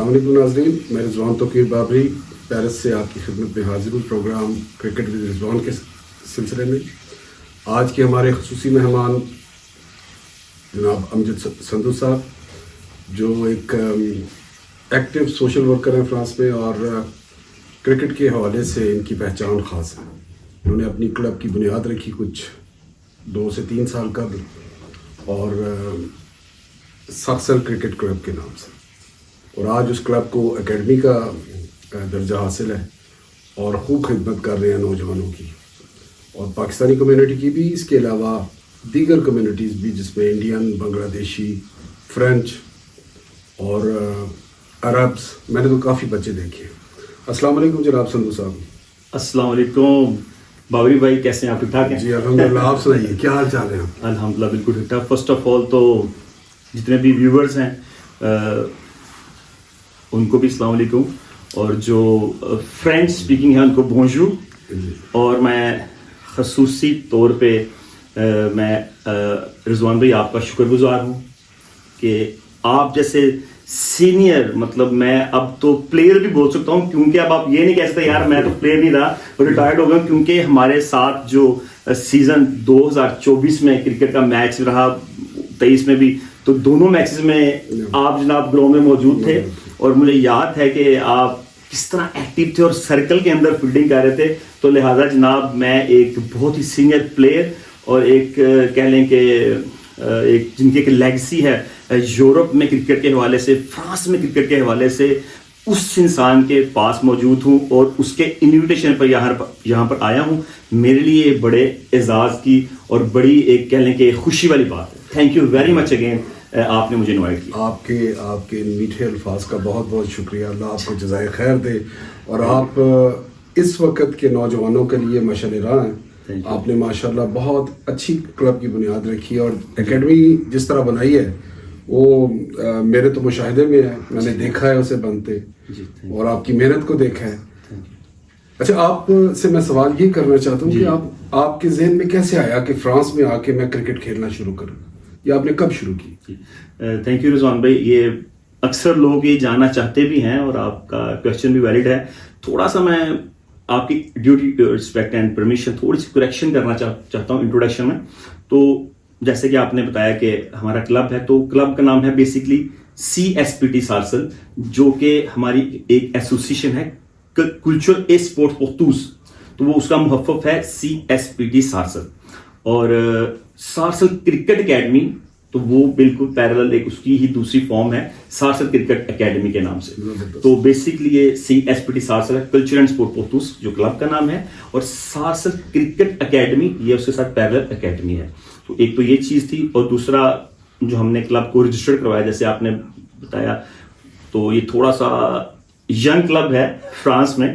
السلام علیکم ناظرین، میں رضوان توقیر بابری پیرس سے آپ کی خدمت میں حاضر ہوں پروگرام کرکٹ ود رضوان کے سلسلے میں۔ آج کے ہمارے خصوصی مہمان جناب امجد سندھو صاحب، جو ایک ایکٹیو سوشل ورکر ہیں فرانس میں، اور کرکٹ کے حوالے سے ان کی پہچان خاص ہے۔ انہوں نے اپنی کلب کی بنیاد رکھی کچھ 2 سے 3 سال قبل، اور ساکسل کرکٹ کلب کے نام سے، اور آج اس کلب کو اکیڈمی کا درجہ حاصل ہے اور خوب خدمت کر رہے ہیں نوجوانوں کی اور پاکستانی کمیونٹی کی بھی، اس کے علاوہ دیگر کمیونٹیز بھی، جس میں انڈین، بنگلہ دیشی، فرینچ اور عربس، میں نے تو کافی بچے دیکھے ہیں۔ السلام علیکم جناب سندھو صاحب۔ السلام علیکم بابری بھائی، کیسے ہیں آپ؟ ٹھیک ٹھاک ہیں؟ جی الحمدللہ، آپ سنائیے کیا حال چال ہے؟ الحمدللہ بالکل ٹھیک ٹھاک۔ فرسٹ آف آل تو جتنے بھی ویورز ہیں ان کو بھی السلام علیکم، اور جو فرینچ اسپیکنگ ہیں ان کو بونجور، اور میں خصوصی طور پہ میں رضوان بھائی آپ کا شکر گزار ہوں کہ آپ جیسے سینئر، مطلب میں اب تو پلیئر بھی بول سکتا ہوں، کیونکہ اب آپ یہ نہیں کہہ سکتے یار میں تو پلیئر نہیں رہا، ریٹائرڈ ہو گیا، کیونکہ ہمارے ساتھ جو سیزن 2024 میں کرکٹ کا میچ رہا، 23 میں بھی، تو دونوں میچز میں آپ جناب گراؤنڈ میں موجود تھے، اور مجھے یاد ہے کہ آپ کس طرح ایکٹیو تھے اور سرکل کے اندر فیلڈنگ کر رہے تھے۔ تو لہٰذا جناب میں ایک بہت ہی سینئر پلیئر، اور ایک کہہ لیں کہ ایک جن کی ایک لیگسی ہے یورپ میں کرکٹ کے حوالے سے، فرانس میں کرکٹ کے حوالے سے، اس انسان کے پاس موجود ہوں، اور اس کے انویٹیشن پر یہاں پر آیا ہوں۔ میرے لیے بڑے اعزاز کی اور بڑی ایک کہہ لیں کہ خوشی والی بات ہے۔ Thank you very much again, آپ نے مجھے انوائٹ کیا۔ آپ کے میٹھے الفاظ کا بہت بہت شکریہ، اللہ آپ کو جزائے خیر دے، اور آپ اس وقت کے نوجوانوں کے لیے مشعل راہ ہیں۔ آپ نے ماشاءاللہ بہت اچھی کلب کی بنیاد رکھی، اور اکیڈمی جس طرح بنائی ہے وہ میرے تو مشاہدے میں ہے، میں نے دیکھا ہے اسے بنتے، اور آپ کی محنت کو دیکھا ہے۔ اچھا، آپ سے میں سوال یہ کرنا چاہتا ہوں کہ آپ کے ذہن میں کیسے آیا کہ فرانس میں آ کے میں کرکٹ کھیلنا شروع کروں، یا آپ نے کب شروع کی؟ تھینک یو رضوان بھائی، یہ اکثر لوگ یہ جاننا چاہتے بھی ہیں، اور آپ کا کویشچن بھی ویلڈ ہے۔ تھوڑا سا میں آپ کی ڈیوٹی رسپیکٹ اینڈ پرمیشن تھوڑی سی کریکشن کرنا چاہتا ہوں انٹروڈکشن میں۔ تو جیسے کہ آپ نے بتایا کہ ہمارا کلب ہے، تو کلب کا نام ہے بیسکلی CSPT سارسل، جو کہ ہماری ایک ایسوسیشن ہے کلچر اے اسپورٹ پورتوس، تو وہ اس کا محفف ہے CSPT سارسل، اور سارسل کرکٹ اکیڈمی تو وہ بالکل پیرلل ایک اس کی ہی دوسری فارم ہے سارسل کرکٹ اکیڈمی کے نام سے۔ تو بیسکلی یہ CSPT سارسل ہے، کلچر اینڈ اسپورٹ پورتوس جو کلب کا نام ہے، اور سارسل کرکٹ اکیڈمی یہ اس کے ساتھ پیرلل اکیڈمی ہے۔ تو ایک تو یہ چیز تھی، اور دوسرا جو ہم نے کلب کو رجسٹر کروایا جیسے آپ نے بتایا، تو یہ تھوڑا سا ینگ کلب ہے فرانس میں۔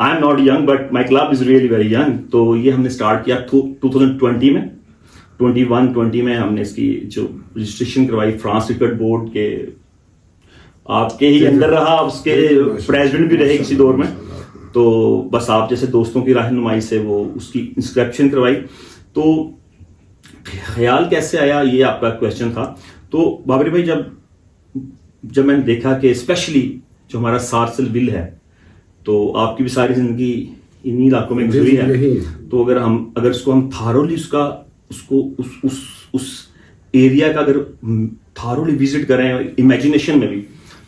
I am not young but my club is really very young. تو یہ ہم نے اسٹارٹ کیا 2020 میں، 21-20 میں ہم نے اس کی جو رجسٹریشن کروائی فرانس کرکٹ بورڈ کے، آپ کے ہی اندر رہا، اس کے پریزیڈنٹ بھی رہے کسی دور میں، تو بس آپ جیسے دوستوں کی رہنمائی سے وہ اس کی انسکرپشن کروائی۔ تو خیال کیسے آیا، یہ آپ کا کویشچن تھا۔ تو بابری بھائی، جب میں نے دیکھا کہ اسپیشلی جو ہمارا سارسل ول ہے، تو آپ کی بھی ساری زندگی انہی علاقوں میں گزری ہے، تو اگر اس کو ہم تھارولی اس ایریا کا اگر تھارولی وزٹ کریں امیجنیشن میں بھی،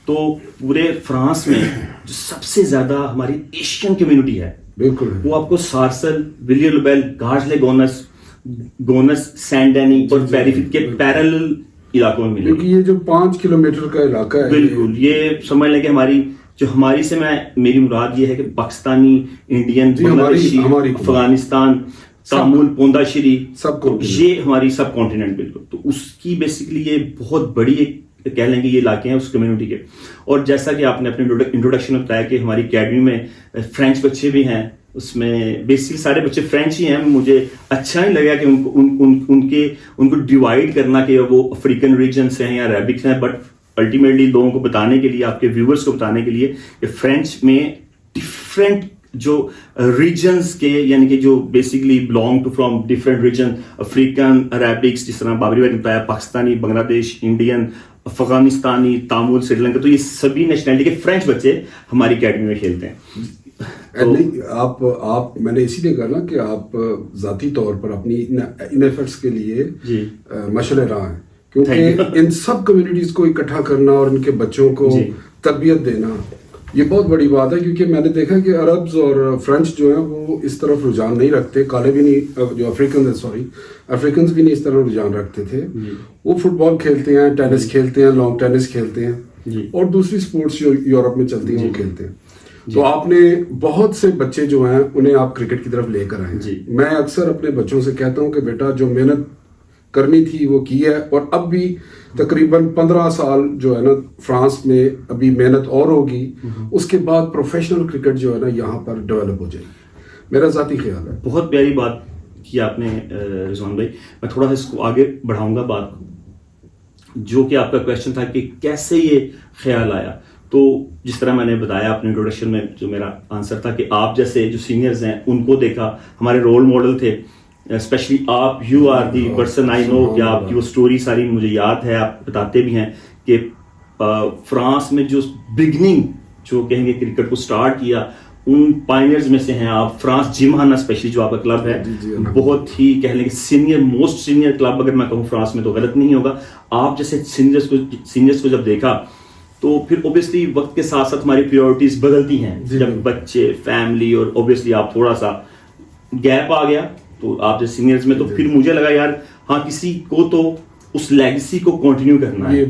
تو پورے فرانس میں جو سب سے زیادہ ہماری ایشین کمیونٹی ہے بالکل وہ آپ کو سارسل، ویلیرلبیل، گارز لے گونس، سین ڈینی اور پیریفک کے پیرلل علاقوں میں ملے گی۔ یہ جو 5 کلومیٹر کا علاقہ ہے، بالکل یہ سمجھ لیں کہ ہماری سے میری مراد یہ ہے کہ پاکستانی، انڈین، بنگلہ دیشی، افغانستان، تامل، پوندا شری، یہ ہماری سب کانٹیننٹ بالکل، تو اس کی بیسکلی یہ بہت بڑی ایک کہہ لیں گے یہ علاقے ہیں اس کمیونٹی کے۔ اور جیسا کہ آپ نے اپنے انٹروڈکشن میں بتایا کہ ہماری اکیڈمی میں فرینچ بچے بھی ہیں، اس میں بیسکلی سارے بچے فرینچ ہی ہیں۔ مجھے اچھا نہیں لگا کہ ان کو ڈیوائڈ کرنا کہ وہ افریقن ریجن سے ہیں یا عربک ہیں، بٹ الٹیمیٹلی لوگوں کو بتانے کے لیے، آپ کے ویورز کو بتانے کے لیے کہ فرینچ میں ڈفرینٹ جو ریجنز کے، یعنی کہ جو basically belong to from different region, African, Arabics, جس طرح بابری بھائی نے بتایا، پاکستانی، بنگلہ دیش، انڈین، افغانستانی، تامل، سری لنکا، تو یہ سبھی نیشنلٹی کے فرینچ بچے ہماری اکیڈمی میں کھیلتے ہیں. نہیں آپ میں نے اسی لیے کہا نا کہ آپ ذاتی طور پر اپنی ان ایفرٹس کے لیے مشعل راہ ہیں، کیونکہ ان سب کمیونٹیز کو اکٹھا کرنا اور ان کے بچوں کو تربیت دینا یہ بہت بڑی بات ہے. کیونکہ میں نے دیکھا کہ عربز اور فرینچ جو ہیں وہ اس طرف رجحان نہیں رکھتے، کالے بھی نہیں، جو افریقنز بھی نہیں اس طرح رجحان رکھتے تھے. وہ فٹ بال کھیلتے ہیں، ٹینس کھیلتے ہیں، لانگ ٹینس کھیلتے ہیں اور دوسری سپورٹس جو یورپ میں چلتی ہیں وہ کھیلتے ہیں. تو آپ نے بہت سے بچے جو ہیں انہیں آپ کرکٹ کی طرف لے کر آئے ہیں. میں اکثر اپنے بچوں سے کہتا ہوں کہ بیٹا جو محنت کرنی تھی وہ کی ہے، اور اب بھی تقریباً 15 سال جو ہے نا فرانس میں ابھی محنت اور ہوگی، اس کے بعد پروفیشنل کرکٹ جو ہے نا یہاں پر ڈیولپ ہو جائے گی، میرا ذاتی خیال ہے. بہت پیاری بات کی آپ نے رضوان بھائی. میں تھوڑا سا اس کو آگے بڑھاؤں گا بات کو، جو کہ آپ کا کویشچن تھا کہ کیسے یہ خیال آیا. تو جس طرح میں نے بتایا اپنے انٹروڈکشن میں، جو میرا آنسر تھا کہ آپ جیسے جو سینئرز ہیں ان کو دیکھا، ہمارے رول ماڈل تھے. اسپیشلی آپ، you are the person I know کہ آپ کی وہ اسٹوری ساری مجھے یاد ہے، آپ بتاتے بھی ہیں کہ فرانس میں جو بگننگ جو کہیں گے کرکٹ کو سٹارٹ کیا، ان پائنیئرز میں سے ہیں آپ. فرانس جمہانا اسپیشلی جو آپ کا کلب ہے، بہت ہی کہہ لیں کہ سینئر، موسٹ سینئر کلب اگر میں کہوں فرانس میں تو غلط نہیں ہوگا. آپ جیسے سینئرز کو جب دیکھا تو پھر اوبیسلی وقت کے ساتھ ساتھ ہماری پریورٹیز بدلتی ہیں، جب بچے، فیملی، اور اوبیسلی آپ تھوڑا سا گیپ آ گیا تو آپ جیسے سینئرز میں، تو پھر مجھے لگا یار ہاں کسی کو تو اس لیگیسی کو کنٹینیو کرنا ہے،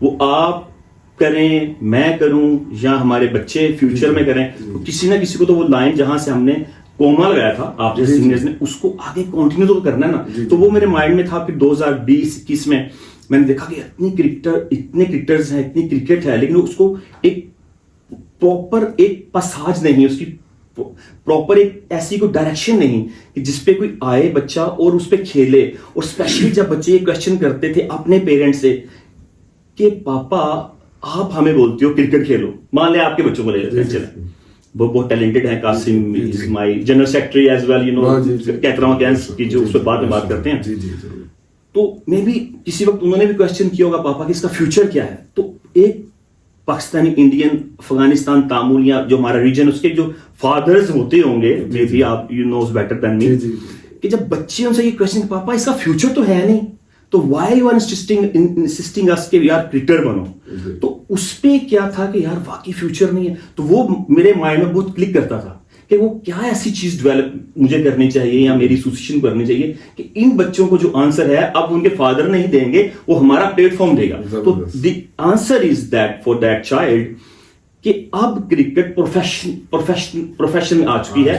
وہ آپ کریں، میں کروں، یا ہمارے بچے فیوچر میں کریں، تو کسی نہ کسی کو تو وہ لائن جہاں سے ہم نے کوما لگایا تھا آپ جیسے سینئرز نے، اس کو آگے کنٹینیو تو کرنا ہے نا. تو وہ میرے مائنڈ میں تھا. پھر 2020-21 میں نے دیکھا کہ اتنے کرکٹرز ہیں، اتنی کرکٹ ہے، لیکن اس کو ایک پراپر ایک پساج نہیں، اس کی پراپر ایک ایسی کوئی ڈائریکشن نہیں کہ جس پہ کوئی آئے بچہ اور اس پہ کھیلے. اور اسپیشلی جب بچے یہ کویشچن کرتے تھے اپنے پیرنٹس سے کہ پاپا آپ ہمیں بولتے ہو کرکٹ کھیلو، مان لیں آپ کے بچوں کو لے لیتے ہیں، چلیں وہ بہت ٹیلنٹڈ ہیں، Qasim is my general secretary as well, you know کیترا کینس کی جو اس پہ بعد میں بات کرتے ہیں. تو میں بھی کسی وقت انہوں نے بھی کویشچن کیا ہوگا پاپا کہ اس کا فیوچر کیا ہے. تو ایک پاکستانی، انڈین، افغانستان، تامل یا جو ہمارا ریجن، اس کے جو فادرز ہوتے ہوں گے، مے بی آپ یو نوز بیٹر دین می، کہ جب بچے ان سے یہ کویشچن پاپا اس کا فیوچر تو ہے نہیں، تو وائی یو آر انسسٹنگ اس کہ یار کرکٹر بنو. تو اس پہ کیا تھا کہ یار واقعی فیوچر نہیں ہے. تو وہ میرے مائنڈ میں بہت کلک کرتا تھا کہ وہ کیا ایسی چیز ڈیولپ مجھے کرنی چاہیے یا میری ایسوسیشن کرنی چاہیے کہ ان بچوں کو جو آنسر ہے اب ان کے فادر نہیں دیں گے، وہ ہمارا پلیٹ فارم دے گا. تو the answer is that for that child کہ اب کرکٹ پروفیشن میں آ چکی ہے.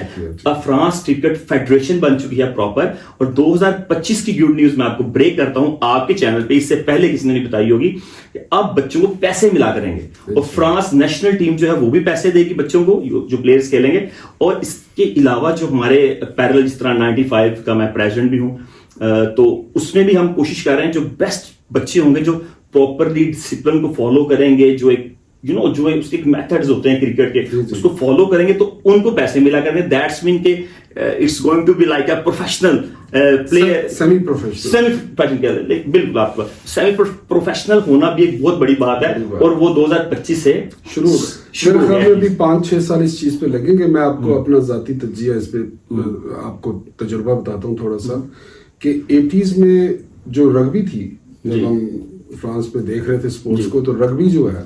فرانس کرکٹ فیڈریشن بن چکی ہے پراپر. اور 2025 کی گڈ نیوز میں آپ کو بریک کرتا ہوں آپ کے چینل پہ، اس سے پہلے کسی نے نہیں بتائی ہوگی، کہ اب بچوں کو پیسے ملا کریں گے. اور فرانس نیشنل ٹیم جو ہے وہ بھی پیسے دے گی بچوں کو جو پلیئرز کھیلیں گے. اور اس کے علاوہ جو ہمارے پیرل، جس طرح 95 کا میں پریزیڈنٹ بھی ہوں، تو اس میں بھی ہم کوشش کر رہے ہیں جو بیسٹ بچے ہوں گے، جو پراپرلی ڈسپلن کو فالو کریں گے، جو ایک جو اس کے میتھڈز ہوتے ہیں کرکٹ کے، اس کو فالو کریں گے، تو ان کو پیسے ملا کریں گے. دیٹس مین کہ it's going to be like a professional player, semi professional. بالکل آپ کا سیمی پروفیشنل ہونا بھی ایک بہت بڑی بات ہے، اور وہ 2025 سے شروع میرے خیال میں بھی 5-6 سال اس چیز پہ لگیں گے. میں آپ کو اپنا ذاتی تجزیہ اس پہ آپ کو تجربہ بتاتا ہوں تھوڑا سا، کہ 80s میں جو رگبی تھی، جب ہم فرانس میں دیکھ رہے تھے اسپورٹس کو، تو رگبی جو ہے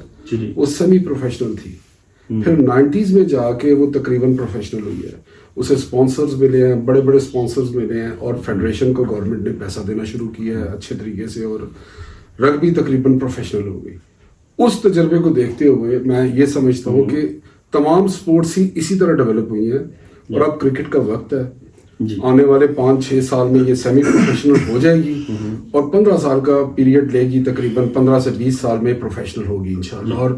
وہ سیمی پروفیشنل تھی. پھر 90s میں جا کے وہ تقریباً پروفیشنل ہوئی ہے. اسے اسپانسرز ملے ہیں، بڑے بڑے اسپانسرز ملے ہیں، اور فیڈریشن کو گورنمنٹ نے پیسہ دینا شروع کیا ہے اچھے طریقے سے، اور رگبی تقریباً پروفیشنل ہو گئی. اس تجربے کو دیکھتے ہوئے میں یہ سمجھتا ہوں کہ تمام اسپورٹس ہی اسی طرح ڈیولپ ہوئی ہیں، اور اب کرکٹ کا وقت ہے. آنے والے 5-6 سال میں یہ سیمی پروفیشنل ہو جائے گی، اور 15 سال کا پیریڈ لے گی، تقریباً 15 سے 20 سال میں پروفیشنل ہوگی انشاءاللہ. اور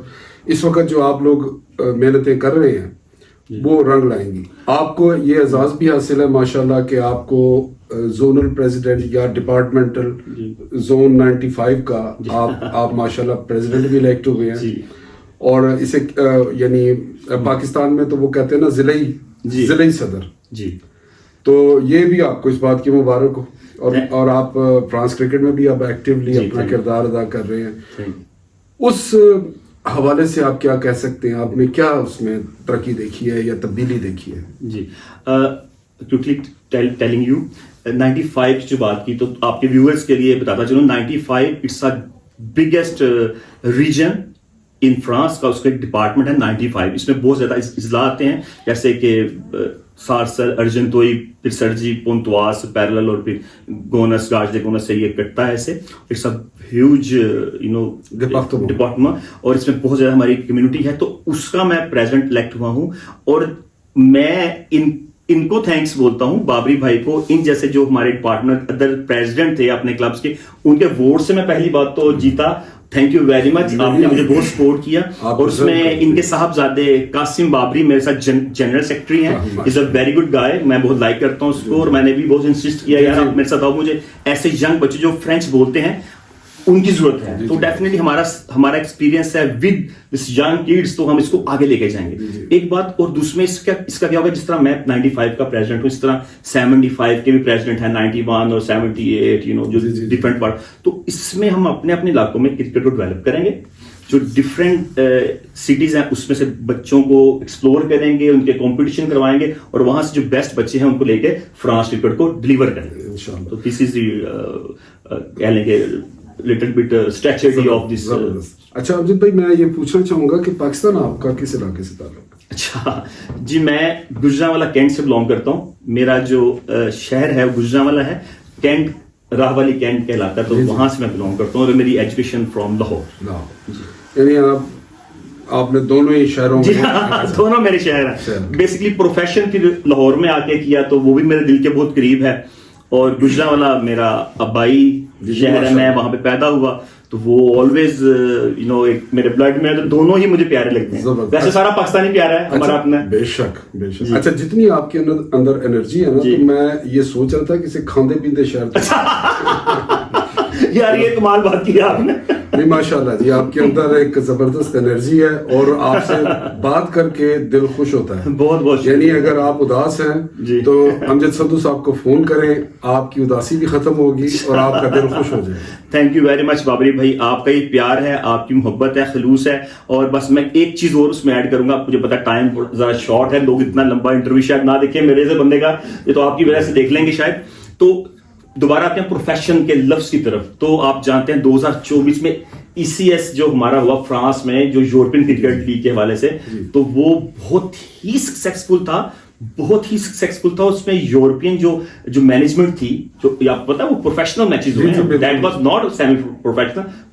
اس وقت جو آپ لوگ محنتیں کر رہے ہیں وہ رنگ لائیں گی. آپ کو یہ اعزاز بھی حاصل ہے ماشاءاللہ کہ آپ کو زونل پریزیڈنٹ یا ڈپارٹمنٹل زون 95 کا آپ ماشاءاللہ پریزیڈنٹ بھی الیکٹ ہوئے ہیں. اور اسے یعنی پاکستان میں تو وہ کہتے ہیں نا ضلعی صدر. تو یہ بھی آپ کو اس بات کی مبارک ہو. اور آپ فرانس کرکٹ میں بھی اب ایکٹیولی اپنا کردار ادا کر رہے ہیں. اس حوالے سے آپ کیا کہہ سکتے ہیں, آپ نے کیا اس میں ترقی دیکھی ہے یا تبدیلی دیکھی ہے؟ جی کوئکلی ٹیلنگ یو 95 کی جو بات کی تو آپ کے ویورز کے لیے بتاتا چلوں 95 it's a biggest region in France کا, اس کا ایک ڈپارٹمنٹ ہے 95. اس میں بہت زیادہ اضلاع آتے ہیں جیسے کہ سارسل, ارجنٹوئی, پھر سرجی, پونتواس, پیرلل اور پھر گونس, گاج دے گونس سے یہ کٹتا ہے ایسے. اٹس اے ہیوج ڈپارٹمنٹ اور اس میں بہت زیادہ ہماری کمیونٹی ہے. تو اس کا میں پریزیڈنٹ الیکٹ ہوا ہوں اور میں ان کو تھینکس بولتا ہوں, بابری بھائی کو, ان جیسے جو ہمارے ڈپارٹمنٹ ادر پریزیڈنٹ تھے اپنے کلبس کے, ان کے ووٹ سے میں پہلی بات تو جیتا. تھینک یو ویری مچ, آپ نے مجھے بہت سپورٹ کیا. اور اس میں ان کے صاحبزادے قاسم بابری میرے ساتھ جنرل سیکرٹری ہیں. از اے ویری گڈ گائے, میں بہت لائک کرتا ہوں اس کو. اور میں نے بھی بہت انسسٹ کیا یار آپ میرے ساتھ آؤ, مجھے ایسے ینگ بچے جو فرینچ بولتے ہیں ان کی ضرورت ہے. تو ڈیفینیٹلی ہمارا ایکسپیرینس ہے ود دس ینگ کڈس, تو ہم اس کو آگے لے کے جائیں گے. ایک بات اور دوسرے اس کا کیا ہوگا, جس طرح میں 95 کا پریزیڈنٹ ہوں, اس طرح 75 کے بھی پریزیڈنٹ ہیں, 91 اور 78 جو ڈفرنٹ پارٹ. تو اس میں ہم اپنے علاقوں میں کرکٹ کو ڈیولپ کریں گے. جو ڈفرینٹ سٹیز ہیں اس میں سے بچوں کو ایکسپلور کریں گے, ان کے کمپٹیشن کروائیں گے, اور وہاں سے جو بیسٹ بچے ہیں ان کو لے کے فرانس کرکٹ کو ڈلیور کریں گے انشاءاللہ. تو دس از کہہ لیں گے little bit strategy of this. اچھا امجد بھائی, میں یہ پوچھنا چاہوں گا کہ پاکستان آپ کا کس علاقے سے تعلق ہے؟ اچھا جی, میں گجرانوالہ کینٹ سے بلانگ کرتا ہوں. میرا جو شہر ہے وہ گجرانوالہ ہے, کینٹ راہ والی کینٹ کہلاتا ہے, تو وہاں سے میں بلانگ کرتا ہوں. اور میری ایجوکیشن فرام لاہور. یعنی آپ نے دونوں ہی شہروں میں, دونوں میرے شہر ہیں. بیسکلی پروفیشن پھر لاہور میں آ کے کیا, تو وہ بھی میرے دل کے بہت قریب ہے. اور گجرانوالہ میرا ابائی شہر ہے, میں وہاں پہ پیدا ہوا, تو وہ آلویز میرے بلڈ میں, تو دونوں ہی مجھے پیارے لگتے ہیں. ویسے سارا پاکستانی پیارا ہے ہمارا اپنا. بے شک بے شک. اچھا جتنی آپ کے اندر انرجی ہے نا, تو میں یہ سوچ رہا تھا کہ اسے کھاندے پیندے شہر یار یہ کمال بات کی آپ نے. نہیں ماشاء اللہ جی, آپ کے اندر ایک زبردست انرجی ہے, اور آپ سے بات کر کے دل خوش ہوتا ہے. بہت بہت. یعنی اگر آپ اداس ہیں تو امجد سدھو صاحب کو فون کریں, آپ کی اداسی بھی ختم ہوگی اور آپ کا دل خوش ہو جائے. Thank you very much Babri بھائی, آپ کا یہ پیار ہے, آپ کی محبت ہے, خلوص ہے. اور بس میں ایک چیز اور اس میں ایڈ کروں گا, مجھے پتا ٹائم ذرا شارٹ ہے, لوگ اتنا لمبا انٹرویو شاید نہ دیکھیں میرے سے بندے کا, یہ تو آپ کی وجہ سے دیکھ لیں گے شاید. تو دوبارہ آتے ہیں پروفیشن کے لفظ کی طرف. تو آپ جانتے ہیں 2024 میں ECS جو ہمارا ہوا فرانس میں, جو یورپین کرکٹ لیگ کے حوالے سے, تو وہ بہت ہی سکسیسفل تھا, بہت ہی سکسیسفل تھا. اس میں یورپین جو مینجمنٹ تھی, جو آپ پتا وہ پروفیشنل میچز ہوئے ہیں, that was not semi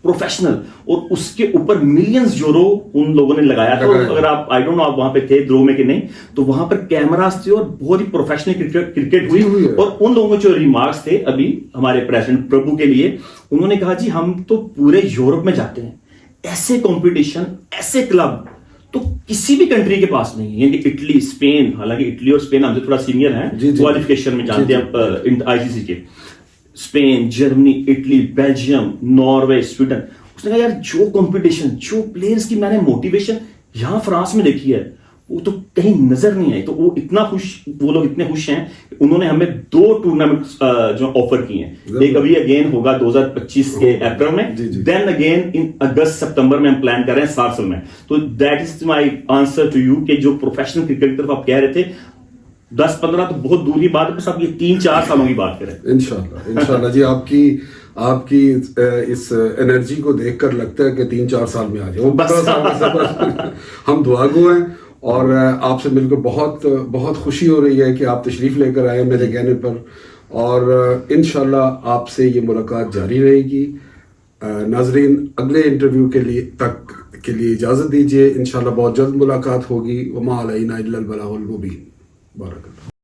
professional, اور اس کے اوپر ملینز یورو ان لوگوں نے لگایا تھا. اگر آپ آئی ڈونٹ نو آپ وہاں پہ تھے درو میں کہ نہیں, تو وہاں پر کیمراز تھے اور بہت ہی پروفیشنل کرکٹ ہوئی. اور ان لوگوں کے جو ریمارکس تھے ابھی ہمارے پریزیڈنٹ پربھو کے لیے, انہوں نے کہا جی ہم تو پورے یورپ میں جاتے ہیں, ایسے کمپٹیشن, ایسے کلب تو کسی بھی کنٹری کے پاس نہیں ہے. یعنی اٹلی, اسپین, حالانکہ اٹلی اور اسپین ہم سے تھوڑا سینئر ہیں کوالیفیکیشن میں, جانتے ہیں ICC کے, Spain, Germany, Italy, Belgium, Norway, Sweden. اس نے کہا یار جو کمپٹیشن, جو پلیئرز کی میں نے موٹیویشن یہاں فرانس میں دیکھی ہے وہ تو کہیں نظر نہیں آئی. تو وہ اتنا خوش, وہ لوگ اتنے خوش ہیں, انہوں نے ہمیں 2 ٹورنامنٹ جو آفر کیے ہیں. ایک ابھی اگین ہوگا 2025 کے اپریل میں, دین اگین ان اگست سپتمبر میں ہم پلان کر رہے ہیں سارسل میں. تو that is my answer to you, کہ جو پروفیشنل کرکٹ کی طرف آپ کہہ رہے تھے 10-15 تو بہت دور کی بات ہے, بس آپ یہ 3-4 سالوں کی بات کریں انشاءاللہ. جی آپ کی اس انرجی کو دیکھ کر لگتا ہے کہ 3-4 سال میں آ جائے. ہم دعا گو ہیں, اور آپ سے مل کر بہت بہت خوشی ہو رہی ہے کہ آپ تشریف لے کر آئے میرے کہنے پر, اور انشاءاللہ آپ سے یہ ملاقات جاری رہے گی. ناظرین, اگلے انٹرویو کے لیے اجازت دیجیے, انشاءاللہ بہت جلد ملاقات ہوگی. وما علینا الا البلاغ المبین. بارک اللہ.